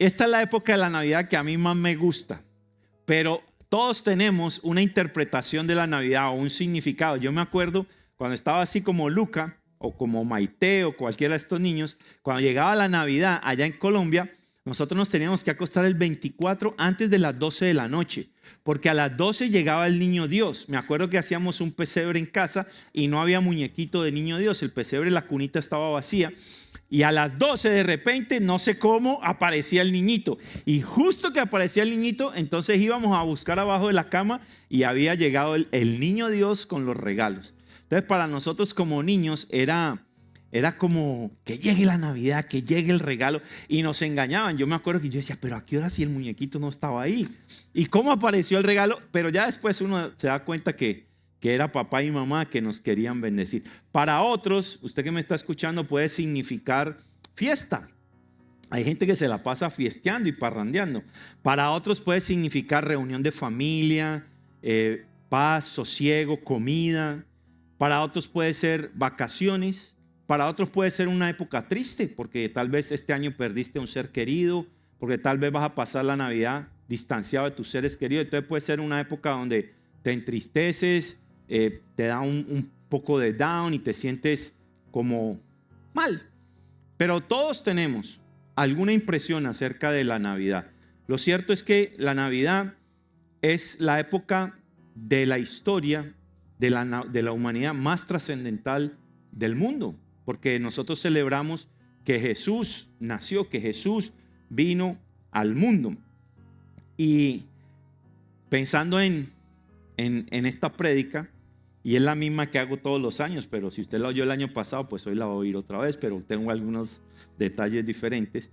esta es la época de la Navidad que a mí más me gusta, pero todos tenemos una interpretación de la Navidad o un significado. Yo me acuerdo cuando estaba así como Luca o como Maite o cualquiera de estos niños, cuando llegaba la Navidad allá en Colombia, nosotros nos teníamos que acostar el 24 antes de las 12 de la noche, porque a las 12 llegaba el niño Dios. Me acuerdo que hacíamos un pesebre en casa y no había muñequito de niño Dios. El pesebre, la cunita estaba vacía. Y a las 12 de repente, no sé cómo, aparecía el niñito. Y justo que aparecía el niñito, entonces íbamos a buscar abajo de la cama y había llegado el niño Dios con los regalos. Entonces para nosotros como niños era como que llegue la Navidad, que llegue el regalo. Y nos engañaban. Yo me acuerdo que yo decía, pero ¿a qué hora si el muñequito no estaba ahí? ¿Y cómo apareció el regalo? Pero ya después uno se da cuenta que era papá y mamá que nos querían bendecir. Para otros, usted que me está escuchando, puede significar fiesta. Hay gente que se la pasa fiesteando y parrandeando. Para otros puede significar reunión de familia, paz, sosiego, comida. Para otros puede ser vacaciones. Para otros puede ser una época triste, porque tal vez este año perdiste a un ser querido, porque tal vez vas a pasar la Navidad distanciado de tus seres queridos. Entonces puede ser una época donde te entristeces, te da un poco de down y te sientes como mal. Pero todos tenemos alguna impresión acerca de la Navidad. Lo cierto es que la Navidad es la época de la historia de la humanidad más trascendental del mundo, porque nosotros celebramos que Jesús nació, que Jesús vino al mundo. Y pensando en esta prédica, y es la misma que hago todos los años, pero si usted la oyó el año pasado, pues hoy la voy a oír otra vez, pero tengo algunos detalles diferentes.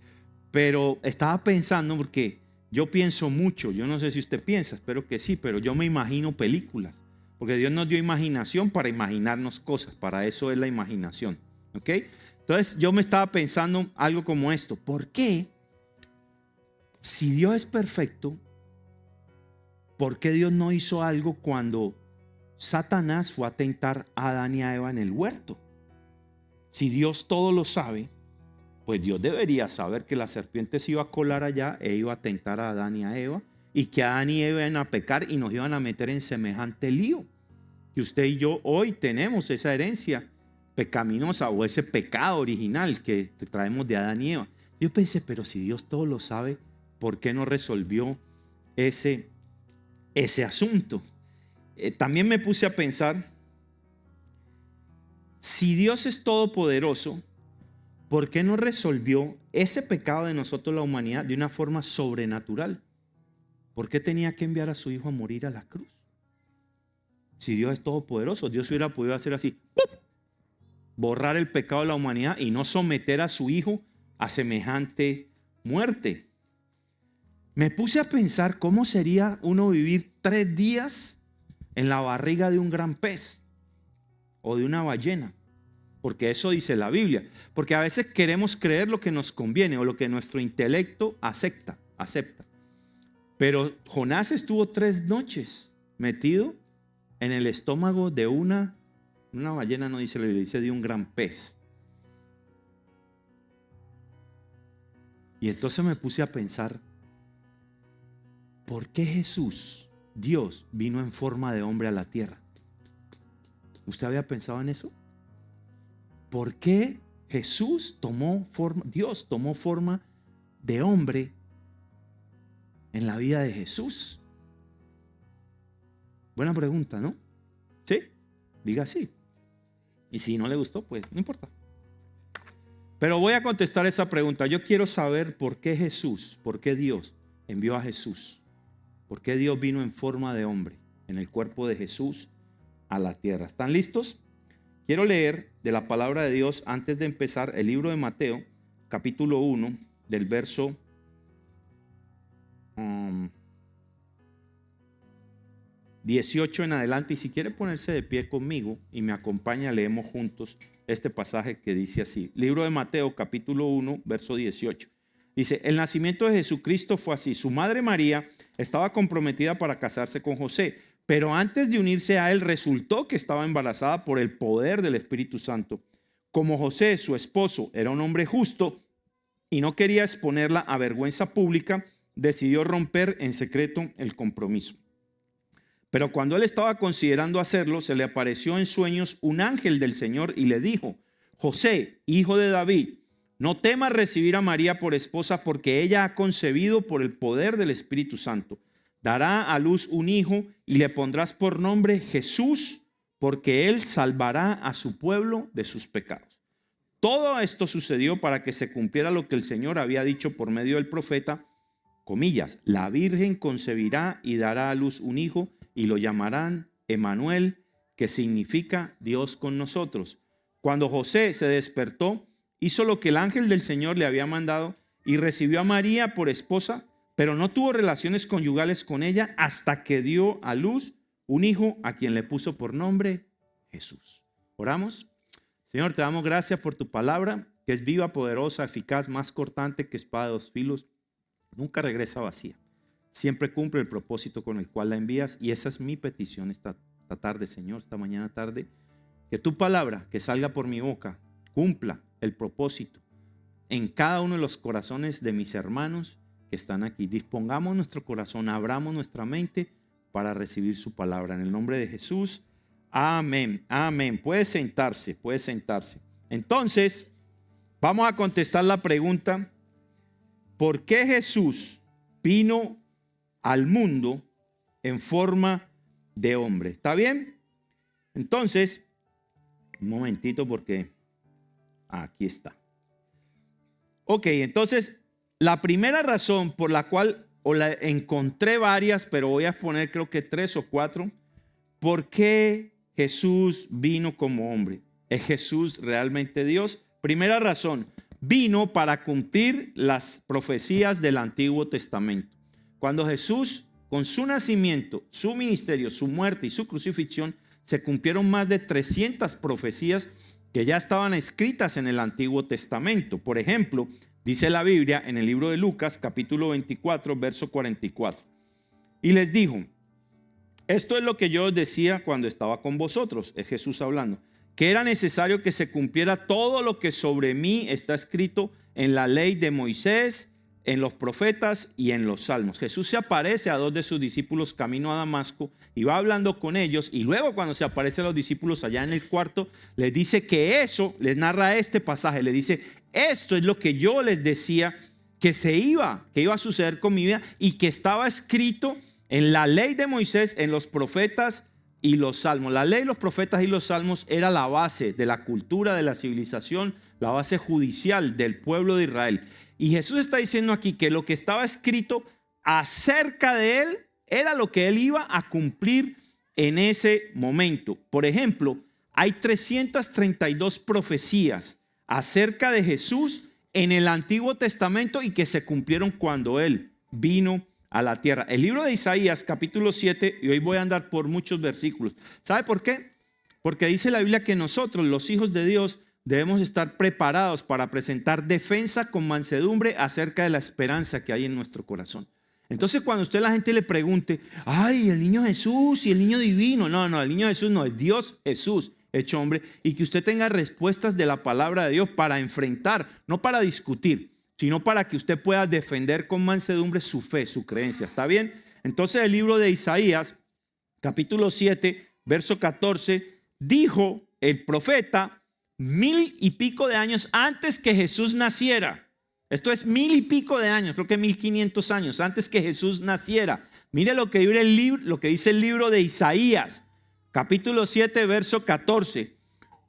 Pero estaba pensando, porque yo pienso mucho, yo no sé si usted piensa, espero que sí, pero yo me imagino películas, porque Dios nos dio imaginación para imaginarnos cosas, para eso es la imaginación, ¿ok? Entonces yo me estaba pensando algo como esto: ¿por qué, si Dios es perfecto, por qué Dios no hizo algo cuando Satanás fue a tentar a Adán y a Eva en el huerto? Si Dios todo lo sabe, pues Dios debería saber que la serpiente se iba a colar allá e iba a tentar a Adán y a Eva, y que Adán y Eva iban a pecar y nos iban a meter en semejante lío. Que usted y yo hoy tenemos esa herencia pecaminosa o ese pecado original que traemos de Adán y Eva. Yo pensé, pero si Dios todo lo sabe, ¿por qué no resolvió ese asunto? También me puse a pensar, si Dios es todopoderoso, ¿por qué no resolvió ese pecado de nosotros, la humanidad, de una forma sobrenatural? ¿Por qué tenía que enviar a su hijo a morir a la cruz? Si Dios es todopoderoso, Dios hubiera podido hacer así, ¡pum!, borrar el pecado de la humanidad y no someter a su hijo a semejante muerte. Me puse a pensar cómo sería uno vivir 3 días en la barriga de un gran pez o de una ballena, porque eso dice la Biblia. Porque a veces queremos creer lo que nos conviene o lo que nuestro intelecto acepta. Pero Jonás estuvo 3 noches metido en el estómago de una ballena, no dice la Biblia, dice de un gran pez. Y entonces me puse a pensar, ¿por qué Jesús, Dios, vino en forma de hombre a la tierra? ¿Usted había pensado en eso? ¿Por qué Dios tomó forma de hombre en la vida de Jesús? Buena pregunta, ¿no? ¿Sí? Diga sí. Y si no le gustó, pues no importa. Pero voy a contestar esa pregunta. Yo quiero saber por qué Dios envió a Jesús. ¿Por qué Dios vino en forma de hombre, en el cuerpo de Jesús, a la tierra? ¿Están listos? Quiero leer de la palabra de Dios antes de empezar el libro de Mateo, capítulo 1, del verso 18 en adelante. Y si quiere ponerse de pie conmigo y me acompaña, leemos juntos este pasaje que dice así. Libro de Mateo, capítulo 1, verso 18. Dice: el nacimiento de Jesucristo fue así. Su madre María estaba comprometida para casarse con José, pero antes de unirse a él resultó que estaba embarazada por el poder del Espíritu Santo. Como José, su esposo, era un hombre justo y no quería exponerla a vergüenza pública, decidió romper en secreto el compromiso. Pero cuando él estaba considerando hacerlo, se le apareció en sueños un ángel del Señor y le dijo: José, hijo de David, no temas recibir a María por esposa, porque ella ha concebido por el poder del Espíritu Santo. Dará a luz un hijo y le pondrás por nombre Jesús, porque él salvará a su pueblo de sus pecados. Todo esto sucedió para que se cumpliera lo que el Señor había dicho por medio del profeta, comillas, la Virgen concebirá y dará a luz un hijo y lo llamarán Emmanuel, que significa Dios con nosotros. Cuando José se despertó, hizo lo que el ángel del Señor le había mandado y recibió a María por esposa, pero no tuvo relaciones conyugales con ella hasta que dio a luz un hijo a quien le puso por nombre Jesús. ¿Oramos? Señor, te damos gracias por tu palabra, que es viva, poderosa, eficaz, más cortante que espada de dos filos. Nunca regresa vacía. Siempre cumple el propósito con el cual la envías, y esa es mi petición esta tarde, Señor, esta mañana tarde. Que tu palabra que salga por mi boca cumpla el propósito en cada uno de los corazones de mis hermanos que están aquí. Dispongamos nuestro corazón, abramos nuestra mente para recibir su palabra. En el nombre de Jesús, amén, amén. Puede sentarse, puede sentarse. Entonces, vamos a contestar la pregunta: ¿por qué Jesús vino al mundo en forma de hombre? ¿Está bien? Entonces, un momentito porque aquí está. Ok, entonces la primera razón por la cual, o la encontré varias, pero voy a poner creo que 3 o 4, ¿por qué Jesús vino como hombre? ¿Es Jesús realmente Dios? Primera razón, vino para cumplir las profecías del Antiguo Testamento. Cuando Jesús, con su nacimiento, su ministerio, su muerte y su crucifixión, se cumplieron más de 300 profecías que ya estaban escritas en el Antiguo Testamento. Por ejemplo, dice la Biblia en el libro de Lucas, capítulo 24, verso 44. Y les dijo: esto es lo que yo os decía cuando estaba con vosotros, es Jesús hablando, que era necesario que se cumpliera todo lo que sobre mí está escrito en la ley de Moisés, en los profetas y en los salmos. Jesús se aparece a 2 de sus discípulos camino a Damasco y va hablando con ellos, y luego cuando se aparece a los discípulos allá en el cuarto, les dice que eso, les narra este pasaje, les dice: esto es lo que yo les decía que iba a suceder con mi vida y que estaba escrito en la ley de Moisés, en los profetas y los salmos. La ley, los profetas y los salmos era la base de la cultura, de la civilización, la base judicial del pueblo de Israel. Y Jesús está diciendo aquí que lo que estaba escrito acerca de él era lo que él iba a cumplir en ese momento. Por ejemplo, hay 332 profecías acerca de Jesús en el Antiguo Testamento y que se cumplieron cuando él vino a la tierra. El libro de Isaías, capítulo 7, y hoy voy a andar por muchos versículos. ¿Sabe por qué? Porque dice la Biblia que nosotros, los hijos de Dios, debemos estar preparados para presentar defensa con mansedumbre acerca de la esperanza que hay en nuestro corazón. Entonces, cuando usted a la gente le pregunte: ay, el niño Jesús y el niño divino. No, el niño Jesús no, es Dios Jesús hecho hombre. Y que usted tenga respuestas de la palabra de Dios para enfrentar, no para discutir, sino para que usted pueda defender con mansedumbre su fe, su creencia. ¿Está bien? Entonces, el libro de Isaías, capítulo 7, verso 14, dijo el profeta 1000 y pico de años antes que Jesús naciera. Esto es 1000 y pico de años, creo que 1500 años antes que Jesús naciera. Mire lo que dice el libro de Isaías, capítulo 7, verso 14.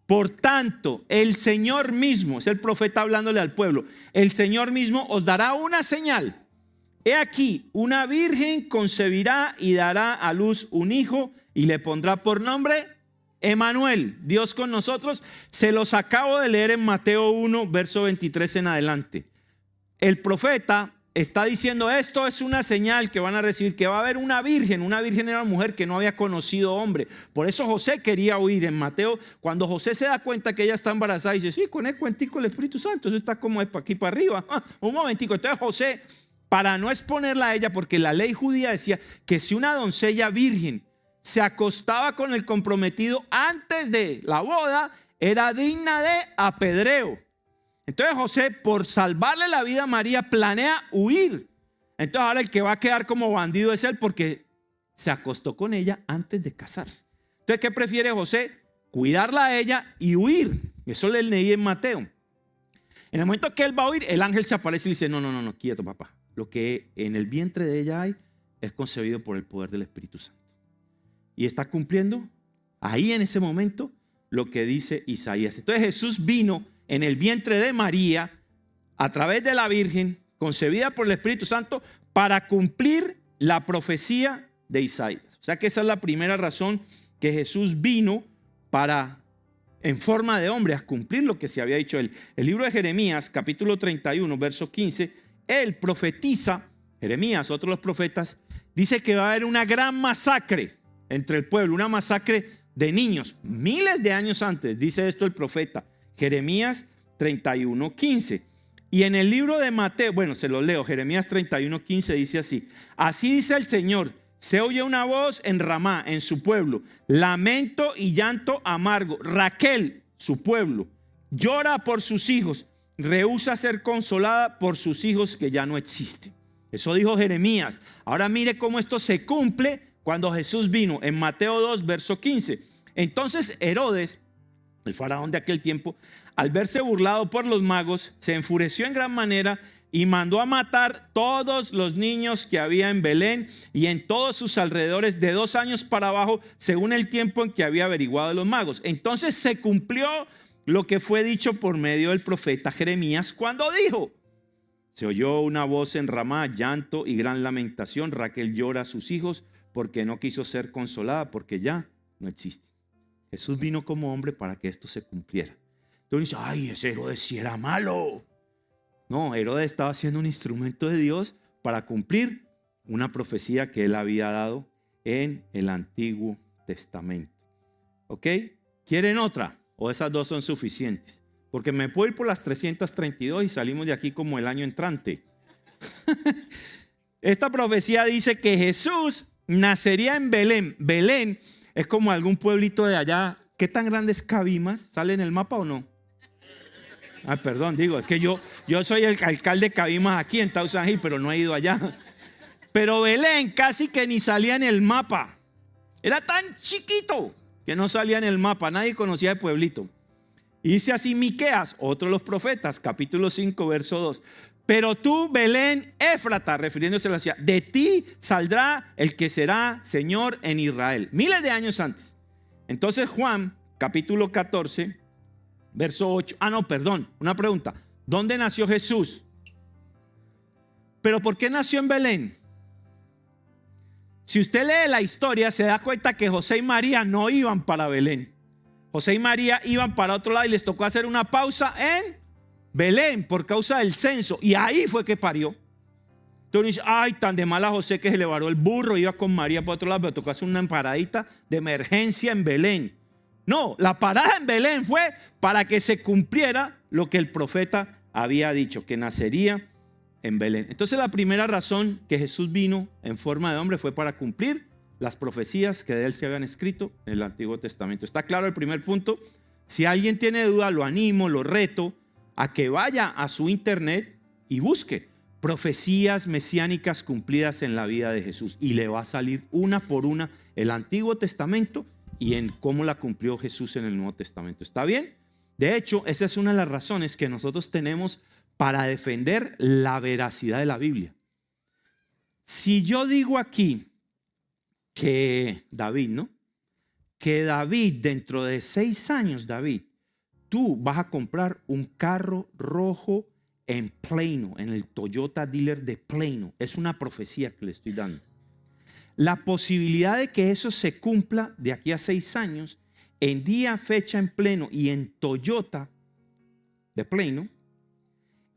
Por tanto, el Señor mismo, es el profeta hablándole al pueblo, el Señor mismo os dará una señal. He aquí, una virgen concebirá y dará a luz un hijo y le pondrá por nombre Emmanuel, Dios con nosotros. Se los acabo de leer en Mateo 1, verso 23 en adelante. El profeta está diciendo: esto es una señal que van a recibir, que va a haber una virgen. Una virgen era una mujer que no había conocido hombre. Por eso José quería huir. En Mateo, cuando José se da cuenta que ella está embarazada, dice: sí, con el cuentico del Espíritu Santo, eso está como de aquí para arriba. Un momentico. Entonces José, para no exponerla a ella, porque la ley judía decía que si una doncella virgen se acostaba con el comprometido antes de la boda, era digna de apedreo. Entonces José, por salvarle la vida a María, planea huir. Entonces ahora el que va a quedar como bandido es él porque se acostó con ella antes de casarse. Entonces, ¿qué prefiere José? Cuidarla a ella y huir. Eso le leí en Mateo. En el momento que él va a huir, el ángel se aparece y le dice, no, quieto papá. Lo que en el vientre de ella hay es concebido por el poder del Espíritu Santo. Y está cumpliendo ahí en ese momento lo que dice Isaías. Entonces Jesús vino en el vientre de María a través de la Virgen, concebida por el Espíritu Santo, para cumplir la profecía de Isaías. O sea que esa es la primera razón que Jesús vino para, en forma de hombre, a cumplir lo que se había dicho él. El libro de Jeremías, capítulo 31, verso 15, él profetiza, Jeremías, otro de los profetas, dice que va a haber una gran masacre entre el pueblo, una masacre de niños. Miles de años antes, dice esto el profeta, Jeremías 31, 15. Y en el libro de Mateo, bueno, se lo leo, Jeremías 31, 15 dice así: así dice el Señor, se oye una voz en Ramá, en su pueblo, lamento y llanto amargo. Raquel, su pueblo, llora por sus hijos, rehúsa ser consolada por sus hijos que ya no existen. Eso dijo Jeremías. Ahora mire cómo esto se cumple cuando Jesús vino en Mateo 2, verso 15. Entonces Herodes, el faraón de aquel tiempo, al verse burlado por los magos, se enfureció en gran manera y mandó a matar todos los niños que había en Belén y en todos sus alrededores de 2 años para abajo, según el tiempo en que había averiguado de los magos. Entonces se cumplió lo que fue dicho por medio del profeta Jeremías cuando dijo: se oyó una voz en Ramá, llanto y gran lamentación. Raquel llora a sus hijos porque no quiso ser consolada, porque ya no existe. Jesús vino como hombre para que esto se cumpliera. Entonces dice, ay, ese Herodes sí era malo. No, Herodes estaba siendo un instrumento de Dios para cumplir una profecía que él había dado en el Antiguo Testamento. ¿Ok? ¿Quieren otra? ¿O esas dos son suficientes? Porque me puedo ir por las 332 y salimos de aquí como el año entrante. Esta profecía dice que Jesús nacería en Belén. Belén es como algún pueblito de allá. ¿Qué tan grande es Cabimas? ¿Sale en el mapa o no? Ah, perdón, digo, es que yo soy el alcalde de Cabimas aquí en Tausanjí, pero no he ido allá. Pero Belén casi que ni salía en el mapa. Era tan chiquito que no salía en el mapa. Nadie conocía el pueblito. Y dice así Miqueas, otro de los profetas, capítulo 5, verso 2. Pero tú, Belén Éfrata, refiriéndose a la ciudad, de ti saldrá el que será Señor en Israel. Miles de años antes. Entonces Juan, capítulo 14, verso 8. Una pregunta. ¿Dónde nació Jesús? ¿Pero por qué nació en Belén? Si usted lee la historia, se da cuenta que José y María no iban para Belén. José y María iban para otro lado y les tocó hacer una pausa en Belén por causa del censo. Y ahí fue que parió. Entonces dice, ay, tan de mala José que se le varó el burro, iba con María para otro lado, pero tocó hacer una paradita de emergencia en Belén. No, la parada en Belén fue para que se cumpliera lo que el profeta había dicho, que nacería en Belén. Entonces la primera razón que Jesús vino en forma de hombre fue para cumplir las profecías que de él se habían escrito en el Antiguo Testamento. ¿Está claro el primer punto? Si alguien tiene duda, lo animo, lo reto a que vaya a su internet y busque profecías mesiánicas cumplidas en la vida de Jesús. Y le va a salir una por una el Antiguo Testamento y en cómo la cumplió Jesús en el Nuevo Testamento. ¿Está bien? De hecho, esa es una de las razones que nosotros tenemos para defender la veracidad de la Biblia. Si yo digo aquí que David, ¿no? Que David, dentro de 6 años, David, tú vas a comprar un carro rojo en Plano, en el Toyota dealer de Plano. Es una profecía que le estoy dando. La posibilidad de que eso se cumpla de aquí a 6 años, en día, fecha, en Plano y en Toyota de Plano,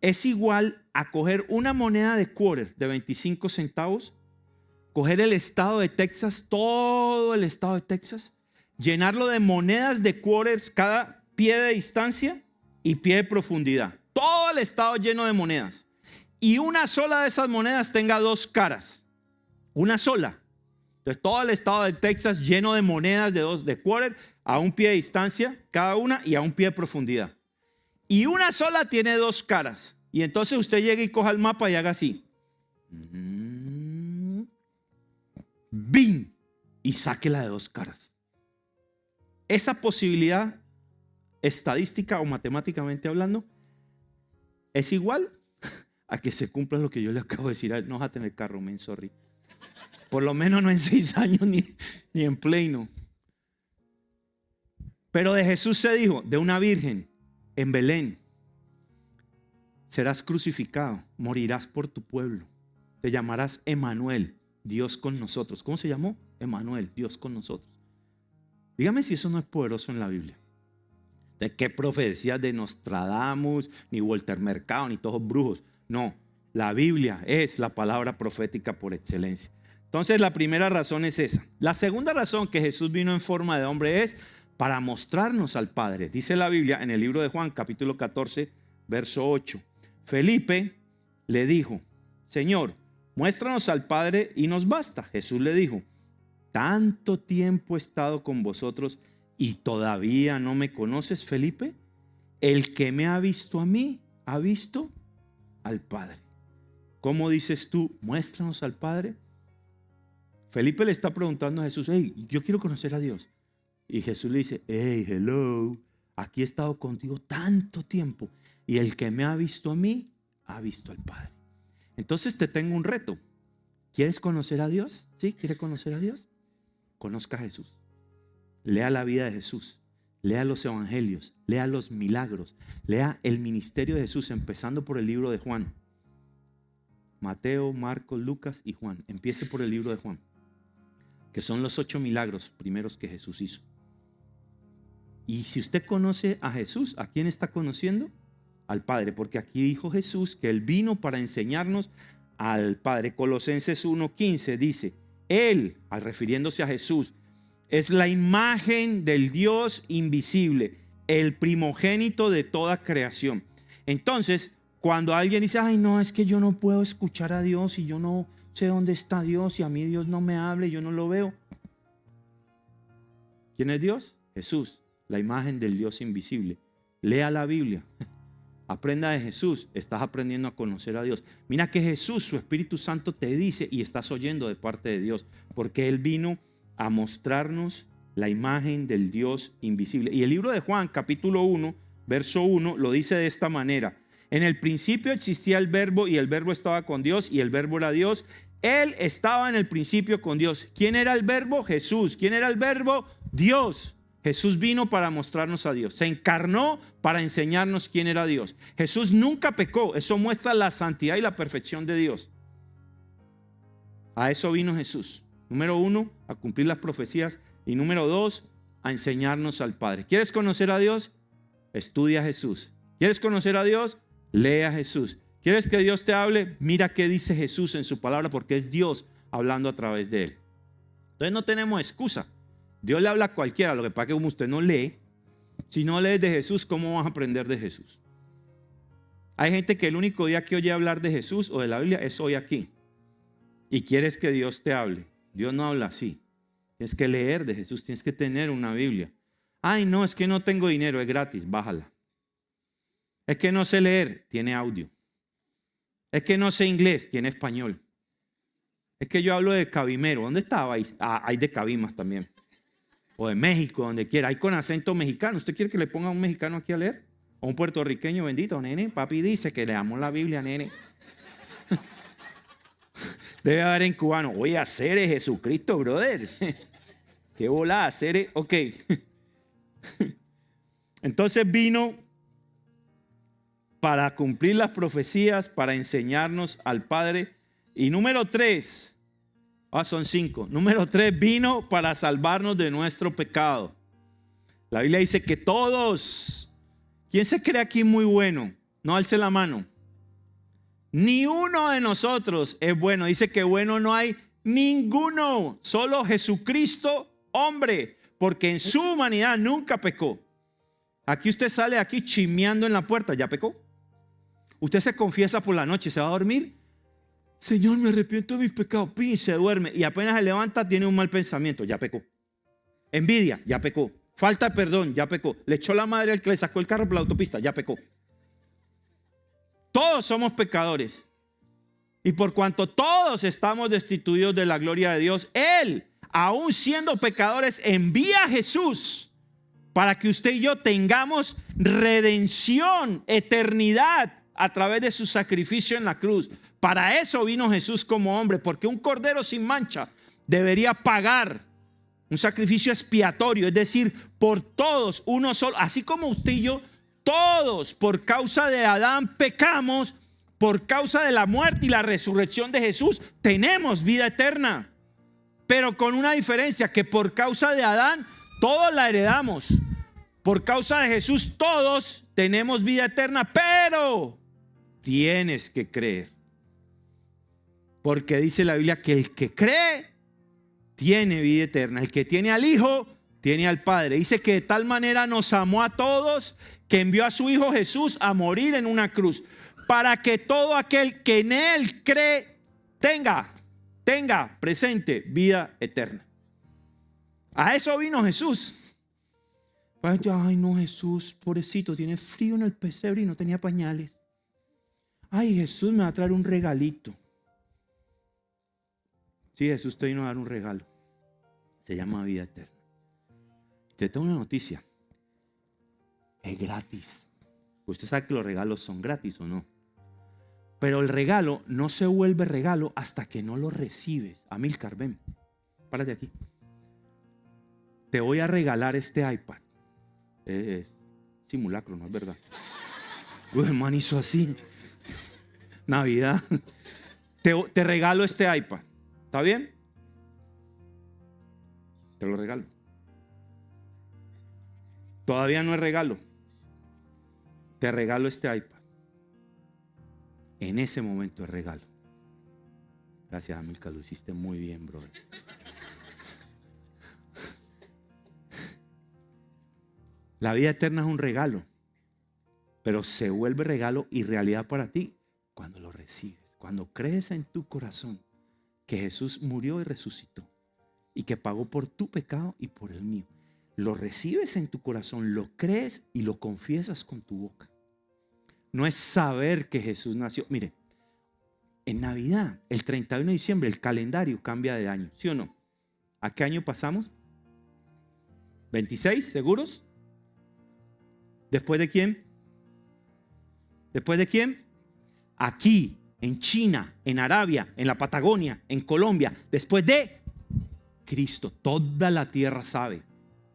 es igual a coger una moneda de quarter de 25 centavos, coger el estado de Texas, todo el estado de Texas, llenarlo de monedas de quarters cada pie de distancia y pie de profundidad. Todo el estado lleno de monedas. Y una sola de esas monedas tenga 2 caras. Una sola. Entonces todo el estado de Texas lleno de monedas de quarter a un pie de distancia cada una y a un pie de profundidad. Y una sola tiene dos caras. Y entonces usted llega y coja el mapa y haga así. ¡Bim! Y saque la de dos caras. Esa posibilidad, estadística o matemáticamente hablando, es igual a que se cumpla lo que yo le acabo de decir. No vas a tener carro, men, sorry. Por lo menos no en 6 años ni en pleino. Pero de Jesús se dijo, de una virgen en Belén, serás crucificado, morirás por tu pueblo, te llamarás Emmanuel, Dios con nosotros. ¿Cómo se llamó? Emmanuel, Dios con nosotros. Dígame si eso no es poderoso en la Biblia. ¿De qué profecías de Nostradamus, ni Walter Mercado, ni todos los brujos? No, la Biblia es la palabra profética por excelencia. Entonces la primera razón es esa. La segunda razón que Jesús vino en forma de hombre es para mostrarnos al Padre. Dice la Biblia en el libro de Juan, capítulo 14, verso 8. Felipe le dijo, Señor, muéstranos al Padre y nos basta. Jesús le dijo, tanto tiempo he estado con vosotros y todavía no me conoces, Felipe. El que me ha visto a mí, ha visto al Padre. ¿Cómo dices tú, muéstranos al Padre? Felipe le está preguntando a Jesús, hey, yo quiero conocer a Dios. Y Jesús le dice, hey, hello, aquí he estado contigo tanto tiempo y el que me ha visto a mí, ha visto al Padre. Entonces te tengo un reto. ¿Quieres conocer a Dios? ¿Sí? ¿Quieres conocer a Dios? Conozca a Jesús. Lea la vida de Jesús. Lea los evangelios. Lea los milagros. Lea el ministerio de Jesús, empezando por el libro de Juan. Mateo, Marcos, Lucas y Juan. Empiece por el libro de Juan, que son los 8 milagros primeros que Jesús hizo. Y si usted conoce a Jesús, ¿a quién está conociendo? Al Padre, porque aquí dijo Jesús que Él vino para enseñarnos al Padre. Colosenses 1:15 dice, Él, al refiriéndose a Jesús, es la imagen del Dios invisible, el primogénito de toda creación. Entonces, cuando alguien dice, ay no, es que yo no puedo escuchar a Dios y yo no sé dónde está Dios y a mí Dios no me habla y yo no lo veo. ¿Quién es Dios? Jesús, la imagen del Dios invisible. Lea la Biblia, aprenda de Jesús, estás aprendiendo a conocer a Dios. Mira que Jesús, su Espíritu Santo te dice y estás oyendo de parte de Dios, porque Él vino a mostrarnos la imagen del Dios invisible. Y el libro de Juan, capítulo 1, verso 1, lo dice de esta manera. En el principio existía el verbo y el verbo estaba con Dios y el verbo era Dios. Él estaba en el principio con Dios. ¿Quién era el verbo? Jesús. ¿Quién era el verbo? Dios. Jesús vino para mostrarnos a Dios. Se encarnó para enseñarnos quién era Dios. Jesús nunca pecó. Eso muestra la santidad y la perfección de Dios. A eso vino Jesús. Número 1, a cumplir las profecías. Y número 2, a enseñarnos al Padre. ¿Quieres conocer a Dios? Estudia a Jesús. ¿Quieres conocer a Dios? Lee a Jesús. ¿Quieres que Dios te hable? Mira qué dice Jesús en su palabra, porque es Dios hablando a través de Él. Entonces no tenemos excusa. Dios le habla a cualquiera. Lo que pasa es que como usted no lee, si no lees de Jesús, ¿cómo vas a aprender de Jesús? Hay gente que el único día que oye hablar de Jesús o de la Biblia es hoy aquí. Y quieres que Dios te hable. Dios no habla así. Tienes que leer de Jesús, tienes que tener una Biblia. Ay, no, es que no tengo dinero, es gratis, bájala. Es que no sé leer, tiene audio. Es que no sé inglés, tiene español. Es que yo hablo de Cabimero. ¿Dónde estaba? Hay de Cabimas también. O de México, donde quiera. Hay con acento mexicano. ¿Usted quiere que le ponga a un mexicano aquí a leer? O un puertorriqueño, bendito, nene. Papi dice que leamos la Biblia, nene. Debe haber en cubano. Oye, hacer es Jesucristo, brother. Qué volada, hacer es. Ok. Entonces vino para cumplir las profecías, para enseñarnos al Padre. Y número 3, son 5. Número 3, vino para salvarnos de nuestro pecado. La Biblia dice que todos, ¿quién se cree aquí muy bueno? No alce la mano. Ni uno de nosotros es bueno. Dice que bueno no hay ninguno, solo Jesucristo, hombre, porque en su humanidad nunca pecó. Aquí usted sale aquí chismeando en la puerta, ¿ya pecó? Usted se confiesa por la noche, se va a dormir. Señor, me arrepiento de mis pecados. Y se duerme. Y apenas se levanta, tiene un mal pensamiento. Ya pecó. Envidia, ya pecó. Falta de perdón, ya pecó. Le echó la madre al que le sacó el carro por la autopista, ya pecó. Todos somos pecadores. Y por cuanto todos estamos destituidos de la gloria de Dios, Él, aún siendo pecadores, envía a Jesús para que usted y yo tengamos redención, eternidad a través de su sacrificio en la cruz. Para eso vino Jesús como hombre, porque un cordero sin mancha debería pagar un sacrificio expiatorio, es decir, por todos, uno solo. Así como usted y yo, todos por causa de Adán pecamos, por causa de la muerte y la resurrección de Jesús tenemos vida eterna. Pero con una diferencia, que por causa de Adán todos la heredamos. Por causa de Jesús todos tenemos vida eterna, pero tienes que creer. Porque dice la Biblia que el que cree tiene vida eterna. El que tiene al Hijo tiene al Padre. Dice que de tal manera nos amó a todos que envió a su Hijo Jesús a morir en una cruz, para que todo aquel que en Él cree tenga presente vida eterna. A eso vino Jesús. Ay, no, Jesús, pobrecito, tiene frío en el pesebre y no tenía pañales. Ay, Jesús me va a traer un regalito. Sí, Jesús te vino a dar un regalo. Se llama vida eterna. Te tengo una noticia. Es gratis. Usted sabe que los regalos son gratis, ¿o no? Pero el regalo no se vuelve regalo hasta que no lo recibes. Amílcar, ven, párate aquí. Te voy a regalar este iPad. Es simulacro, no es verdad. Uy, hermano, hizo así. Navidad. Te regalo este iPad. ¿Está bien? Te lo regalo. Todavía no es regalo. Te regalo este iPad. En ese momento es regalo. Gracias, Amilcar, lo hiciste muy bien, brother. La vida eterna es un regalo, pero se vuelve regalo y realidad para ti cuando lo recibes, cuando crees en tu corazón que Jesús murió y resucitó y que pagó por tu pecado y por el mío. Lo recibes en tu corazón, lo crees y lo confiesas con tu boca. No es saber que Jesús nació. Mire, en Navidad, el 31 de diciembre, el calendario cambia de año, ¿sí o no? ¿A qué año pasamos? ¿26? ¿Seguros? ¿Después de quién? ¿Después de quién? Aquí, en China, en Arabia, en la Patagonia, en Colombia, después de Cristo. Toda la tierra sabe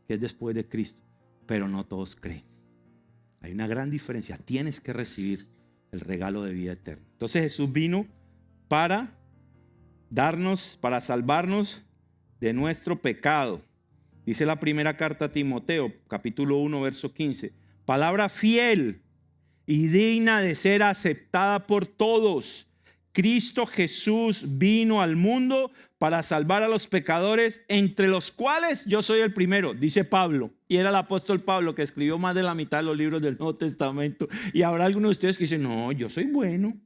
que es después de Cristo, pero no todos creen. Hay una gran diferencia. Tienes que recibir el regalo de vida eterna. Entonces Jesús vino para darnos, para salvarnos de nuestro pecado. Dice la primera carta a Timoteo, capítulo 1, verso 15. Palabra fiel y digna de ser aceptada por todos. Cristo Jesús vino al mundo para salvar a los pecadores, entre los cuales yo soy el primero, dice Pablo. Y era el apóstol Pablo que escribió más de la mitad de los libros del Nuevo Testamento. Y habrá algunos de ustedes que dicen, no, yo soy bueno.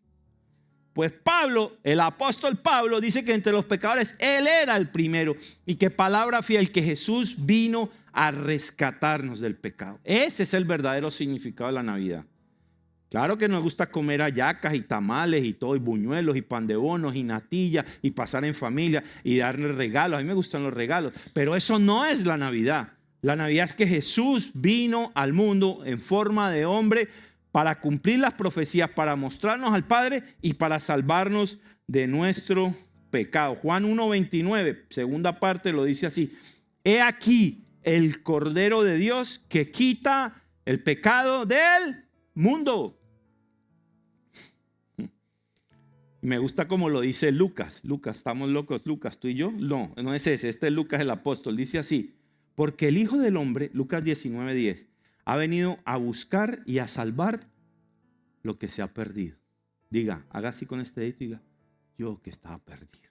Pues Pablo, el apóstol Pablo, dice que entre los pecadores él era el primero. Y que palabra fiel, que Jesús vino a rescatarnos del pecado. Ese es el verdadero significado de la Navidad. Claro que nos gusta comer hallacas y tamales y todo, y buñuelos y pan de bonos y natilla y pasar en familia y darle regalos. A mí me gustan los regalos, pero eso no es la Navidad. La Navidad es que Jesús vino al mundo en forma de hombre para cumplir las profecías, para mostrarnos al Padre y para salvarnos de nuestro pecado. Juan 1:29, segunda parte, lo dice así: he aquí el Cordero de Dios que quita el pecado del mundo. Me gusta como lo dice Lucas. Lucas, ¿estamos locos, Lucas, tú y yo? No, no es ese, este es Lucas el apóstol. Dice así: porque el Hijo del Hombre, Lucas 19:10, ha venido a buscar y a salvar lo que se ha perdido. Diga, haga así con este dedito y diga, yo que estaba perdido.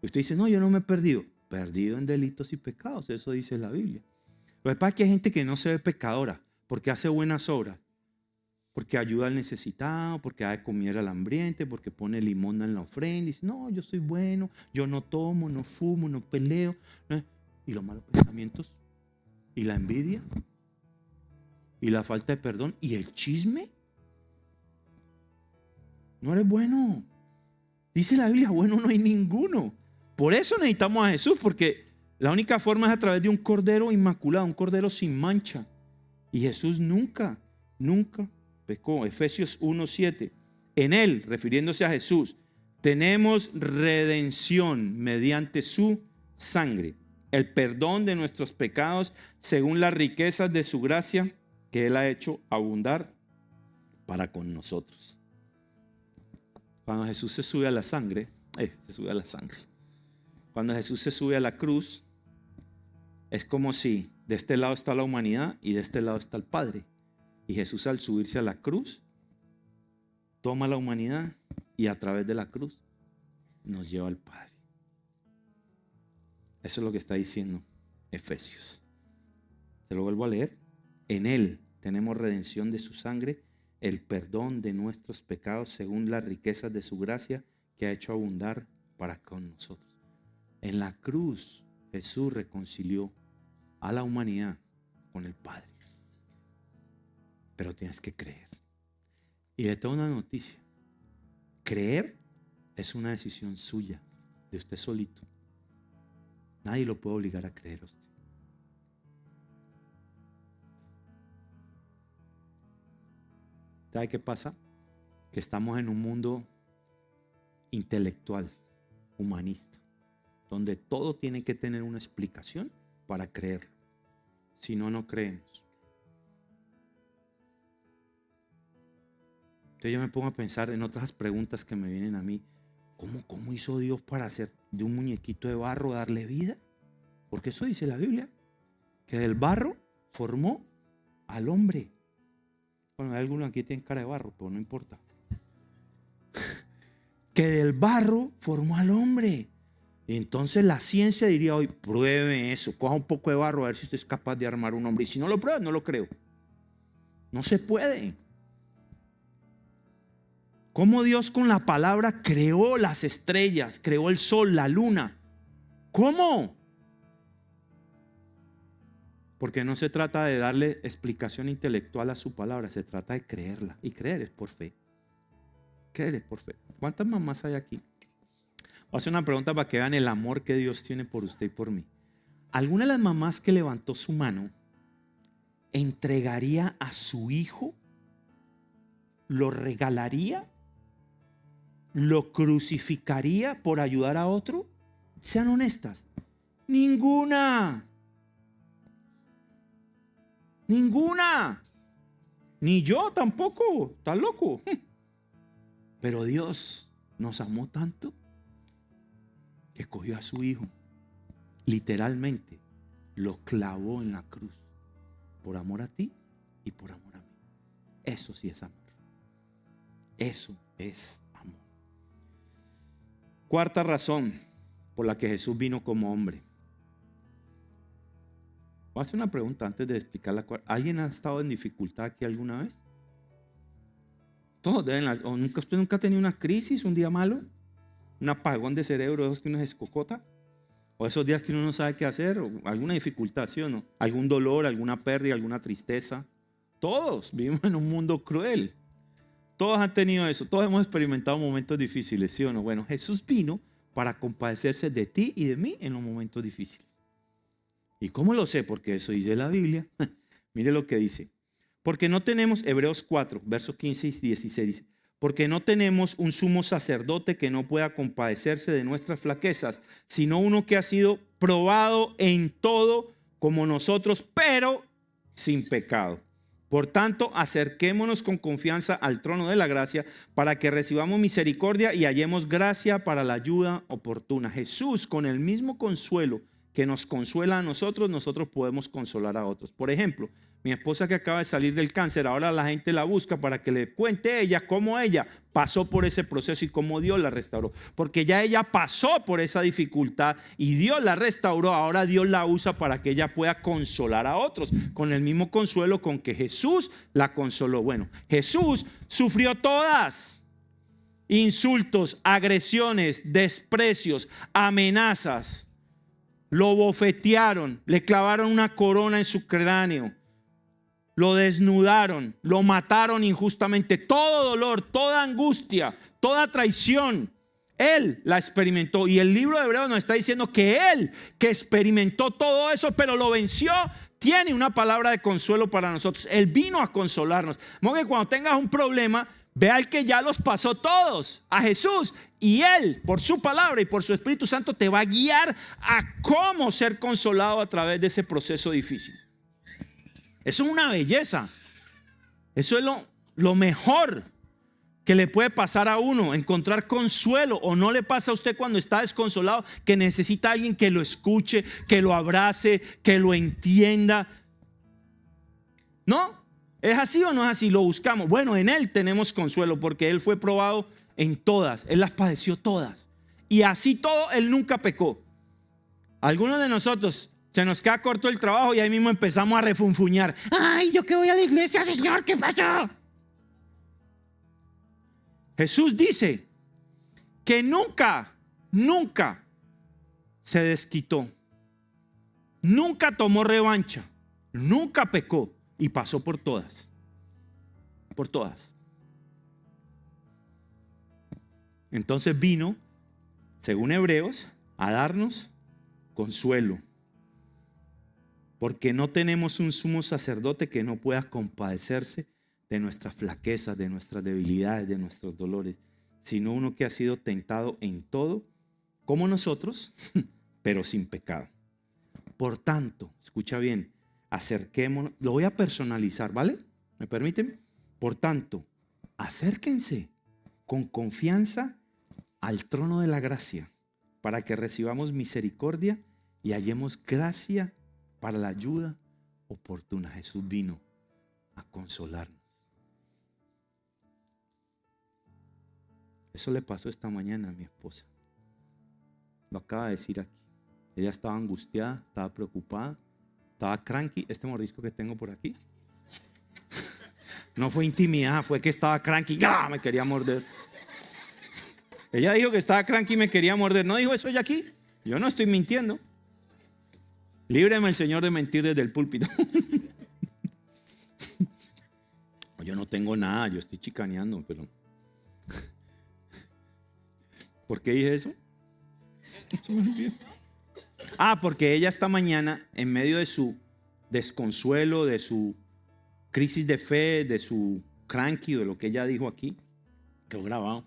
Usted dice, no, yo no me he perdido. Perdido en delitos y pecados, eso dice la Biblia. Lo que pasa es que hay gente que no se ve pecadora porque hace buenas obras. Porque ayuda al necesitado, porque da de comer al hambriente, porque pone limosna en la ofrenda. Y dice, no, yo soy bueno, yo no tomo, no fumo, no peleo. ¿No? Y los malos pensamientos, y la envidia, y la falta de perdón, y el chisme. No eres bueno. Dice la Biblia, bueno no hay ninguno. Por eso necesitamos a Jesús, porque la única forma es a través de un cordero inmaculado, un cordero sin mancha. Y Jesús nunca pecó. Efesios 1:7. En Él, refiriéndose a Jesús, tenemos redención mediante su sangre, el perdón de nuestros pecados según las riquezas de su gracia que Él ha hecho abundar para con nosotros. Cuando Jesús se sube a la sangre, cuando Jesús se sube a la cruz, es como si de este lado está la humanidad y de este lado está el Padre. Y Jesús, al subirse a la cruz, toma la humanidad y a través de la cruz nos lleva al Padre. Eso es lo que está diciendo Efesios. Se lo vuelvo a leer. En Él tenemos redención de su sangre, el perdón de nuestros pecados según las riquezas de su gracia que ha hecho abundar para con nosotros. En la cruz Jesús reconcilió a la humanidad con el Padre. Pero tienes que creer. Y le tengo una noticia. Creer es una decisión suya, de usted solito. Nadie lo puede obligar a creer a usted. ¿Sabe qué pasa? Que estamos en un mundo intelectual, humanista, donde todo tiene que tener una explicación para creerlo. Si no, no creemos. Entonces yo me pongo a pensar en otras preguntas que me vienen a mí. ¿Cómo hizo Dios para hacer de un muñequito de barro darle vida? Porque eso dice la Biblia, que del barro formó al hombre. Bueno, hay algunos aquí que tienen cara de barro, pero no importa. Que del barro formó al hombre. Y entonces la ciencia diría hoy, pruebe eso, coja un poco de barro a ver si usted es capaz de armar un hombre. Y si no lo prueba, no lo creo. No se puede. Cómo Dios con la palabra creó las estrellas, creó el sol, la luna. ¿Cómo? Porque no se trata de darle explicación intelectual a su palabra, se trata de creerla. Y creer es por fe. Creer es por fe. ¿Cuántas mamás hay aquí? Voy a hacer una pregunta para que vean el amor que Dios tiene por usted y por mí. ¿Alguna de las mamás que levantó su mano entregaría a su hijo? ¿Lo regalaría? ¿Lo crucificaría por ayudar a otro? Sean honestas. Ninguna. Ninguna. Ni yo tampoco. ¿Estás loco? Pero Dios nos amó tanto que cogió a su hijo. Literalmente lo clavó en la cruz. Por amor a ti y por amor a mí. Eso sí es amor. Eso es amor. Cuarta razón por la que Jesús vino como hombre. Voy a hacer una pregunta antes de explicar la cuarta. ¿Alguien ha estado en dificultad aquí alguna vez? Todos deben. ¿Usted nunca ha tenido una crisis, un día malo? ¿Un apagón de cerebro, esos que uno se escocota? ¿O esos días que uno no sabe qué hacer? ¿O alguna dificultad, sí o no? ¿Algún dolor, alguna pérdida, alguna tristeza? Todos vivimos en un mundo cruel. Todos han tenido eso, todos hemos experimentado momentos difíciles, ¿sí o no? Bueno, Jesús vino para compadecerse de ti y de mí en los momentos difíciles. ¿Y cómo lo sé? Porque eso dice la Biblia. Mire lo que dice. Porque no tenemos, Hebreos 4, versos 15 y 16 dice, porque no tenemos un sumo sacerdote que no pueda compadecerse de nuestras flaquezas, sino uno que ha sido probado en todo como nosotros, pero sin pecado. Por tanto, acerquémonos con confianza al trono de la gracia para que recibamos misericordia y hallemos gracia para la ayuda oportuna. Jesús, con el mismo consuelo que nos consuela a nosotros, nosotros podemos consolar a otros. Por ejemplo, mi esposa que acaba de salir del cáncer, ahora la gente la busca para que le cuente ella cómo ella pasó por ese proceso y cómo Dios la restauró. Porque ya ella pasó por esa dificultad y Dios la restauró. Ahora Dios la usa para que ella pueda consolar a otros con el mismo consuelo con que Jesús la consoló. Bueno, Jesús sufrió todas: insultos, agresiones, desprecios, amenazas. Lo bofetearon, le clavaron una corona en su cráneo. lo desnudaron, lo mataron injustamente. Todo dolor, toda angustia, toda traición, Él la experimentó. Y el libro de Hebreos nos está diciendo que Él, que experimentó todo eso, pero lo venció, tiene una palabra de consuelo para nosotros. Él vino a consolarnos. Como que cuando tengas un problema, ve al que ya los pasó todos, a Jesús. Y Él, por su palabra y por su Espíritu Santo, te va a guiar a cómo ser consolado a través de ese proceso difícil. Eso es una belleza. Eso es lo mejor que le puede pasar a uno, encontrar consuelo. ¿O no le pasa a usted cuando está desconsolado que necesita a alguien que lo escuche, que lo abrace, que lo entienda? ¿No? ¿Es así o no es así? Lo buscamos. Bueno, en Él tenemos consuelo porque Él fue probado en todas. Él las padeció todas. Y así todo, Él nunca pecó. Algunos de nosotros se nos queda corto el trabajo y ahí mismo empezamos a refunfuñar. Ay, yo que voy a la iglesia, Señor, ¿qué pasó? Jesús dice que nunca se desquitó. Nunca tomó revancha. Nunca pecó. Y pasó por todas. Por todas. Entonces vino, según Hebreos, a darnos consuelo. Porque no tenemos un sumo sacerdote que no pueda compadecerse de nuestras flaquezas, de nuestras debilidades, de nuestros dolores, sino uno que ha sido tentado en todo, como nosotros, pero sin pecado. Por tanto, escucha bien, acerquémonos, lo voy a personalizar, ¿vale? ¿Me permiten? Por tanto, acérquense con confianza al trono de la gracia, para que recibamos misericordia y hallemos gracia para la ayuda oportuna. Jesús vino a consolarnos. Eso le pasó esta mañana a mi esposa. Lo acaba de decir aquí. Ella estaba angustiada, estaba preocupada, estaba cranky. Este mordisco que tengo por aquí no fue intimidad, fue que estaba cranky. ¡Ya! Me quería morder. Ella dijo que estaba cranky y me quería morder. ¿No dijo eso ella aquí? Yo no estoy mintiendo. Líbreme el Señor de mentir desde el púlpito. Yo no tengo nada, yo estoy chicaneando, pero... ¿Por qué dije eso? Porque ella esta mañana, en medio de su desconsuelo, de su crisis de fe, de su cranky, de lo que ella dijo aquí, quedó grabado,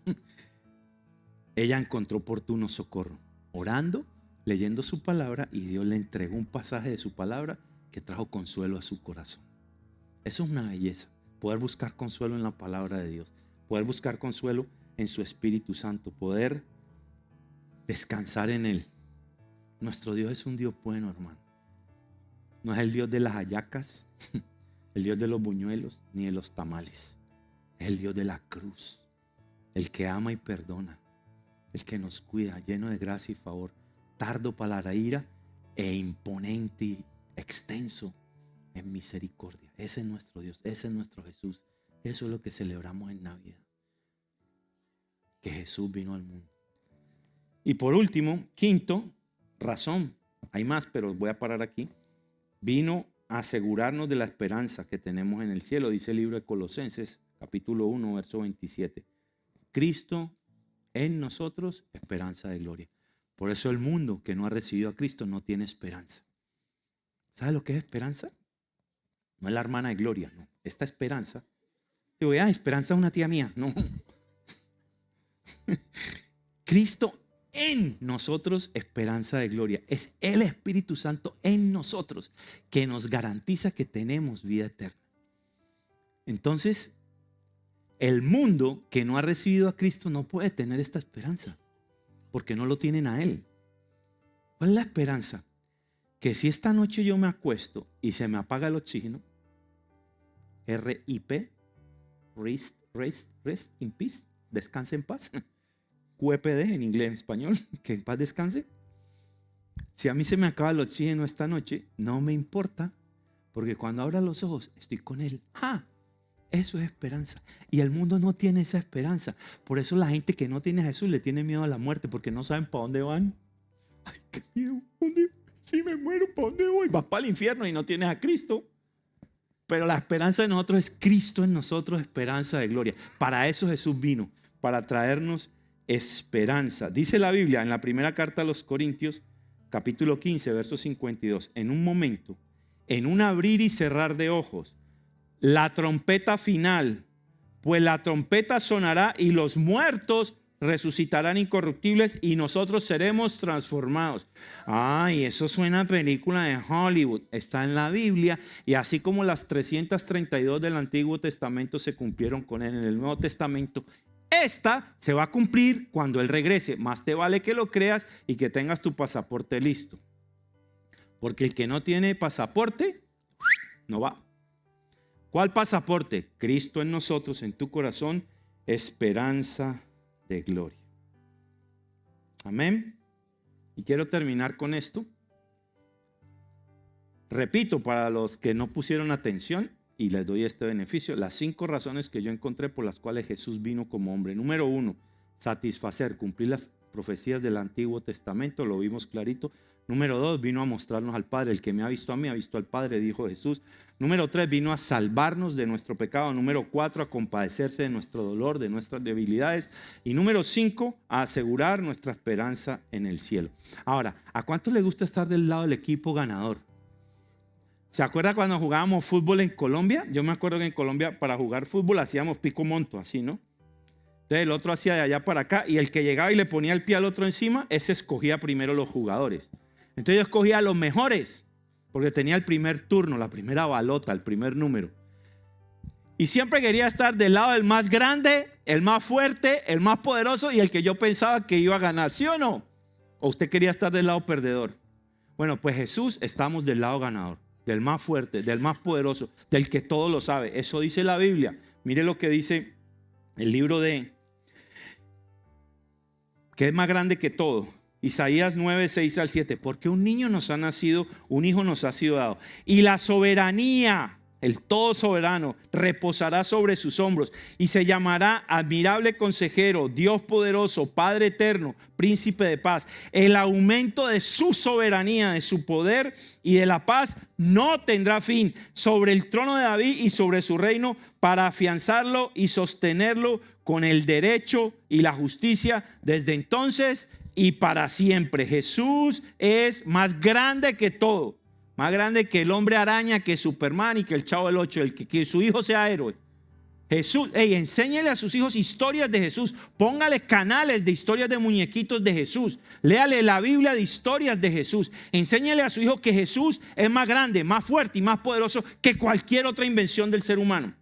ella encontró oportuno socorro, orando, leyendo su palabra, y Dios le entregó un pasaje de su palabra que trajo consuelo a su corazón. Eso es una belleza, poder buscar consuelo en la palabra de Dios, poder buscar consuelo en su Espíritu Santo, poder descansar en Él. Nuestro Dios es un Dios bueno, hermano. No es el Dios de las hallacas, el Dios de los buñuelos, ni de los tamales. Es el Dios de la cruz, el que ama y perdona, el que nos cuida, lleno de gracia y favor, tardo para la ira e imponente y extenso en misericordia. Ese es nuestro Dios, ese es nuestro Jesús. Eso es lo que celebramos en Navidad, que Jesús vino al mundo. Y por último, quinto, razón, hay más, pero voy a parar aquí. Vino a asegurarnos de la esperanza que tenemos en el cielo, dice el libro de Colosenses, capítulo 1, verso 27. Cristo en nosotros, esperanza de gloria. Por eso el mundo que no ha recibido a Cristo no tiene esperanza. ¿Sabe lo que es esperanza? No es la hermana de Gloria, no. Esta esperanza, digo, esperanza es una tía mía, no. Cristo en nosotros, esperanza de gloria. Es el Espíritu Santo en nosotros que nos garantiza que tenemos vida eterna. Entonces, el mundo que no ha recibido a Cristo no puede tener esta esperanza, porque no lo tienen a Él. ¿Cuál es la esperanza? Que si esta noche yo me acuesto y se me apaga el oxígeno, RIP, rest in peace, descanse en paz. QPD en inglés, en español, que en paz descanse. Si a mí se me acaba el oxígeno esta noche, no me importa, porque cuando abra los ojos estoy con Él. Eso es esperanza. Y el mundo no tiene esa esperanza. Por eso la gente que no tiene a Jesús le tiene miedo a la muerte, porque no saben para dónde van. Ay, qué miedo. Si me muero, ¿para dónde voy? Vas para el infierno y no tienes a Cristo. Pero la esperanza de nosotros es Cristo en nosotros, esperanza de gloria. Para eso Jesús vino, para traernos esperanza. Dice la Biblia en la primera carta a los Corintios, capítulo 15, verso 52. En un momento, en un abrir y cerrar de ojos, la trompeta final, pues la trompeta sonará y los muertos resucitarán incorruptibles y nosotros seremos transformados. Ay, eso suena a película de Hollywood. Está en la Biblia y así como las 332 del Antiguo Testamento se cumplieron con él en el Nuevo Testamento, esta se va a cumplir cuando él regrese. Más te vale que lo creas y que tengas tu pasaporte listo. Porque el que no tiene pasaporte, no va. ¿Cuál pasaporte? Cristo en nosotros, en tu corazón, esperanza de gloria. Amén. Y quiero terminar con esto. Repito, para los que no pusieron atención, y les doy este beneficio, las 5 razones que yo encontré por las cuales Jesús vino como hombre. Número 1, satisfacer, cumplir las profecías del Antiguo Testamento, lo vimos clarito. Número 2, vino a mostrarnos al Padre. El que me ha visto a mí, ha visto al Padre, dijo Jesús. Número 3, vino a salvarnos de nuestro pecado. Número 4, a compadecerse de nuestro dolor, de nuestras debilidades. Y número 5, a asegurar nuestra esperanza en el cielo. Ahora, ¿a cuánto le gusta estar del lado del equipo ganador? ¿Se acuerda cuando jugábamos fútbol en Colombia? Yo me acuerdo que en Colombia para jugar fútbol hacíamos pico monto, así, ¿no? Entonces el otro hacía de allá para acá y el que llegaba y le ponía el pie al otro encima, ese escogía primero los jugadores. Entonces yo escogía a los mejores, porque tenía el primer turno, la primera balota, el primer número. Y siempre quería estar del lado del más grande, el más fuerte, el más poderoso y el que yo pensaba que iba a ganar, ¿sí o no? ¿O usted quería estar del lado perdedor? Bueno, pues Jesús, estamos del lado ganador, del más fuerte, del más poderoso, del que todo lo sabe. Eso dice la Biblia. Mire lo que dice el libro de, que es más grande que todo. Isaías 9, 6 al 7. Porque un niño nos ha nacido, un hijo nos ha sido dado. Y la soberanía, el todo soberano, reposará sobre sus hombros. Y se llamará admirable consejero, Dios poderoso, Padre eterno, príncipe de paz. El aumento de su soberanía, de su poder y de la paz no tendrá fin sobre el trono de David y sobre su reino, para afianzarlo y sostenerlo con el derecho y la justicia desde entonces y para siempre. Jesús es más grande que todo, más grande que el hombre araña, que Superman y que el Chavo del 8, el que su hijo sea héroe. Jesús, enséñele a sus hijos historias de Jesús, póngale canales de historias de muñequitos de Jesús, léale la Biblia de historias de Jesús, enséñele a su hijo que Jesús es más grande, más fuerte y más poderoso que cualquier otra invención del ser humano.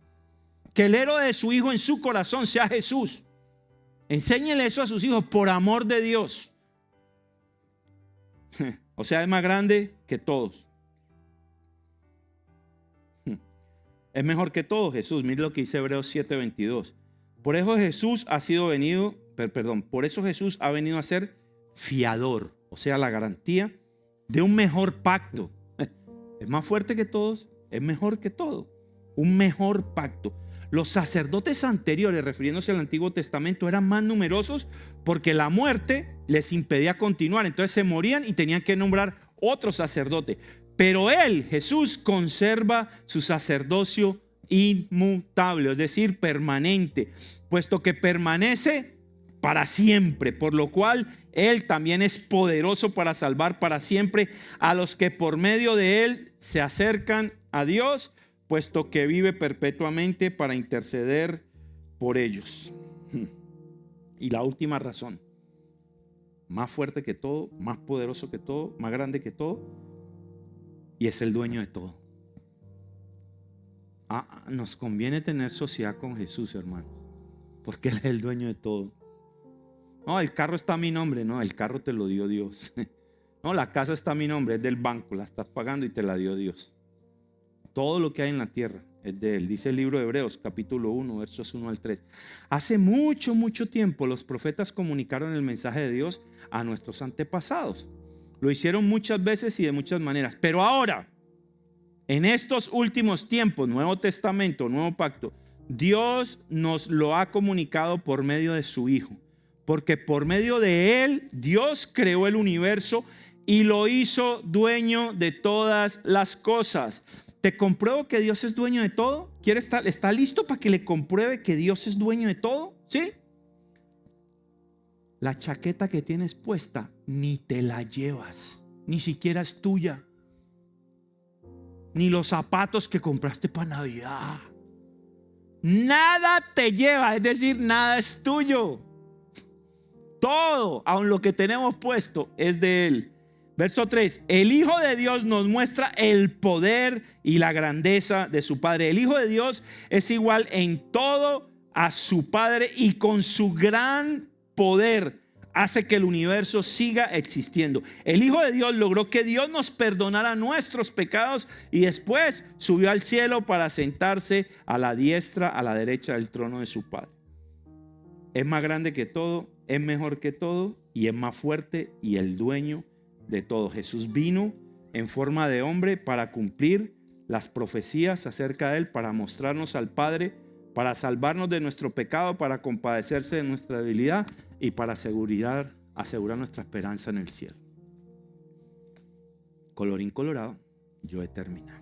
Que el héroe de su hijo en su corazón sea Jesús. Enséñele eso a sus hijos por amor de Dios. O sea, es más grande que todos. Es mejor que todos Jesús. Mire lo que dice Hebreos 7:22. Por eso Jesús por eso Jesús ha venido a ser fiador, o sea, la garantía de un mejor pacto. Es más fuerte que todos, es mejor que todo. Un mejor pacto. Los sacerdotes anteriores, refiriéndose al Antiguo Testamento, eran más numerosos porque la muerte les impedía continuar. Entonces se morían y tenían que nombrar otro sacerdote. Pero él, Jesús, conserva su sacerdocio inmutable, es decir, permanente, puesto que permanece para siempre, por lo cual él también es poderoso para salvar para siempre a los que por medio de él se acercan a Dios, puesto que vive perpetuamente para interceder por ellos. Y la última razón, más fuerte que todo, más poderoso que todo, más grande que todo, y es el dueño de todo. Nos conviene tener sociedad con Jesús, hermanos, porque Él es el dueño de todo. No, el carro está a mi nombre. No, el carro te lo dio Dios. No, la casa está a mi nombre, es del banco, la estás pagando y te la dio Dios. Todo lo que hay en la tierra es de Él. Dice el libro de Hebreos, capítulo 1, versos 1 al 3. Hace mucho, mucho tiempo los profetas comunicaron el mensaje de Dios a nuestros antepasados. Lo hicieron muchas veces y de muchas maneras. Pero ahora, en estos últimos tiempos, Nuevo Testamento, Nuevo Pacto, Dios nos lo ha comunicado por medio de su Hijo. Porque por medio de Él, Dios creó el universo y lo hizo dueño de todas las cosas. ¿Te compruebo que Dios es dueño de todo? ¿Está listo para que le compruebe que Dios es dueño de todo? ¿Sí? La chaqueta que tienes puesta ni te la llevas, ni siquiera es tuya. Ni los zapatos que compraste para Navidad. Nada te lleva, es decir, nada es tuyo. Todo, aun lo que tenemos puesto, es de Él. Verso 3, el Hijo de Dios nos muestra el poder y la grandeza de su Padre. El Hijo de Dios es igual en todo a su Padre y con su gran poder hace que el universo siga existiendo. El Hijo de Dios logró que Dios nos perdonara nuestros pecados y después subió al cielo para sentarse a la diestra, a la derecha del trono de su Padre. Es más grande que todo, es mejor que todo y es más fuerte y el dueño de todo. Jesús vino en forma de hombre para cumplir las profecías acerca de Él, para mostrarnos al Padre, para salvarnos de nuestro pecado, para compadecerse de nuestra debilidad y para asegurar nuestra esperanza en el cielo. Colorín colorado, yo he terminado.